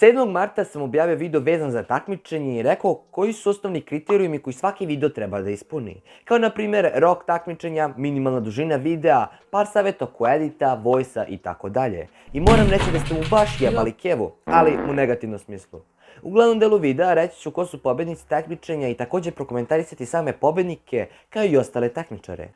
7. marta sam objavio video vezan za takmičenje i rekao koji su osnovni kriterijumi koji svaki video treba da ispuni. Kao na primjer rok takmičenja, minimalna dužina videa, par savjeta oko edita, voice-a i tako dalje. I moram reći da ste mu baš jebali kevu, ali u negativnom smislu. U glavnom delu videa reći ću ko su pobednici takmičenja i također prokomentarisati same pobednike kao i ostale takmičare.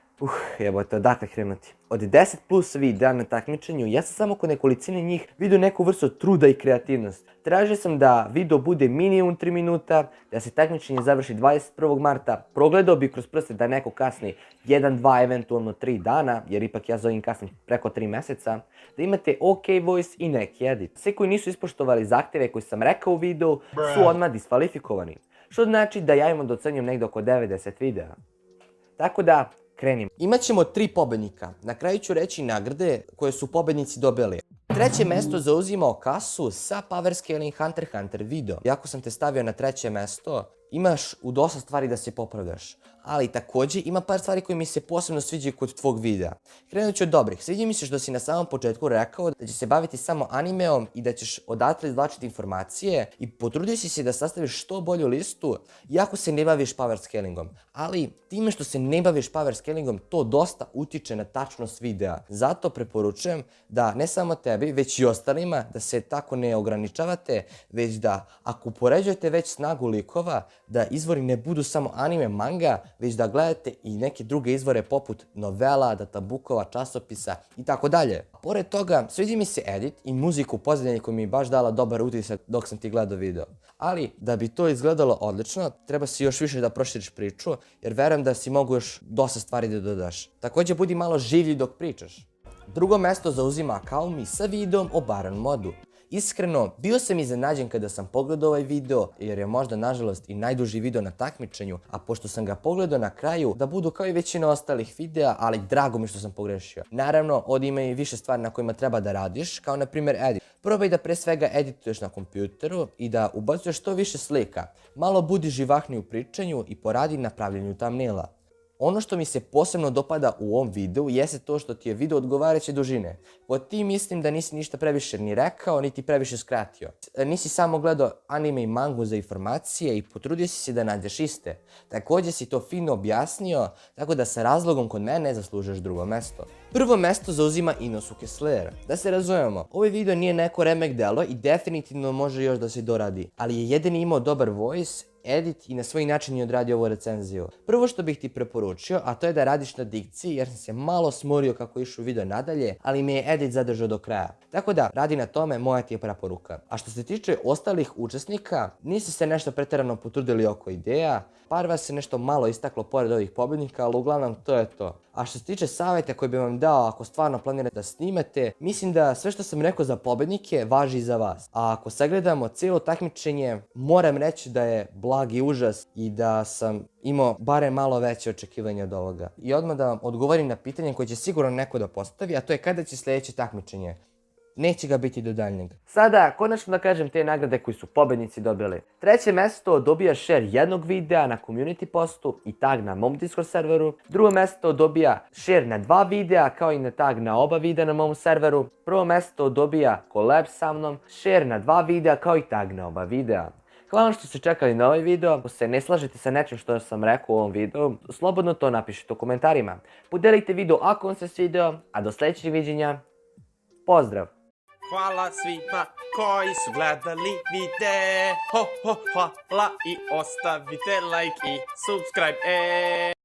Jebote, odakle krenuti? Od 10 plus videa na takmičenju, ja sam samo kod nekolicine njih vidio neku vrstu truda i kreativnost. Tražio sam da video bude minimum 3 minuta, da se takmičenje završi 21. marta, progledao bi kroz prste da neko kasni 1, 2, eventualno 3 dana, jer ipak ja zovem kasnim preko 3 meseca, da imate ok voice i neki edit. Svi koji nisu ispoštovali zahtjeve koji sam rekao u videu su odmah diskvalifikovani, što znači da ja imam da ocenjujem negdje oko 90 videa. Tako da, krenim. Imaćemo 3 pobednika. Na kraju ću reći nagrade koje su pobednici dobili. Treće mesto zauzimao Kasu sa Power Scaling Hunter x Hunter video. Iako sam te stavio na treće mesto, imaš u dosta stvari da se popravljaš. Ali također ima par stvari koje mi se posebno sviđaju kod tvog videa. Krenut ću od dobrih. Sviđa mi se što si na samom početku rekao da će se baviti samo animeom i da ćeš odatle izvlačiti informacije i potrudio si se da sastaviš što bolju listu iako se ne baviš power scalingom. Ali time što se ne baviš power scalingom to dosta utiče na tačnost videa. Zato preporučujem da ne samo tebi već i ostalima da se tako ne ograničavate, već da ako upoređujete već snagu likova da izvori ne budu samo anime, manga, već da gledate i neke druge izvore poput novela, databukova, časopisa i tako dalje. Pored toga, sviđa mi se edit i muzika u pozadini koja mi je baš dala dobar utisak dok sam ti gledao video. Ali, da bi to izgledalo odlično, treba si još više da proširiš priču, jer verujem da si mogu još dosta stvari da dodaš. Također, budi malo življi dok pričaš. Drugo mesto zauzima Kaumi sa videom o Baron modu. Iskreno, bio sam iznenađen kada sam pogledao ovaj video, jer je možda nažalost i najduži video na takmičenju, a pošto sam ga pogledao na kraju, da budu kao i većina ostalih videa, ali drago mi što sam pogrešio. Naravno, ovdje ima i više stvari na kojima treba da radiš, kao na primjer edit. Probaj da pre svega edituješ na kompjuteru i da ubacuješ što više slika. Malo budi živahniji u pričanju i poradi na pravljenju thumbnaila. Ono što mi se posebno dopada u ovom videu jeste to što ti je video odgovarajuće dužine. Pod tim mislim da nisi ništa previše ni rekao, niti previše skratio. Nisi samo gledao anime i mangu za informacije i potrudio si se da nađeš iste. Također si to fino objasnio, tako da sa razlogom kod mene zaslužuješ drugo mesto. Prvo mesto zauzima Inosuke Slayer. Da se razumemo, ovaj video nije neko remek delo i definitivno može još da se doradi, ali je jedini imao dobar voice, edit i na svoj način je odradio ovu recenziju. Prvo što bih ti preporučio, a to je da radiš na dikciji jer sam se malo smorio kako je išao video nadalje, ali mi je edit zadržao do kraja. Tako da, radi na tome, moja ti je preporuka. A što se tiče ostalih učesnika, niste se nešto pretjerano potrudili oko ideja, par vas se nešto malo istaklo pored ovih pobjednika, ali uglavnom to je to. A što se tiče savjeta koji bi vam dao ako stvarno planirate da snimate, mislim da sve što sam rekao za pobjednike važi i za vas. A ako sagledamo cijelo takmičenje, moram reći da je blagi užas i da sam imao barem malo veće očekivanje od ovoga. I odmah da vam odgovorim na pitanje koje će sigurno neko da postavi, a to je kada će sljedeće takmičenje. Neće ga biti do daljnjeg. Sada, konačno da kažem te nagrade koji su pobednici dobili. Treće mesto dobija share jednog videa na community postu i tag na mom Discord serveru. Drugo mesto dobija share na 2 videa kao i na tag na oba videa na mom serveru. Prvo mesto dobija collab sa mnom, share na 2 videa kao i tag na oba videa. Hvala što ste čekali na ovaj video. Ako se ne slažete sa nečim što sam rekao u ovom videu, slobodno to napišite u komentarima. Podelite video ako vam se svidio, a do sljedećeg viđenja. Pozdrav! Hvala svima koji su gledali video, hvala i ostavite like i subscribe.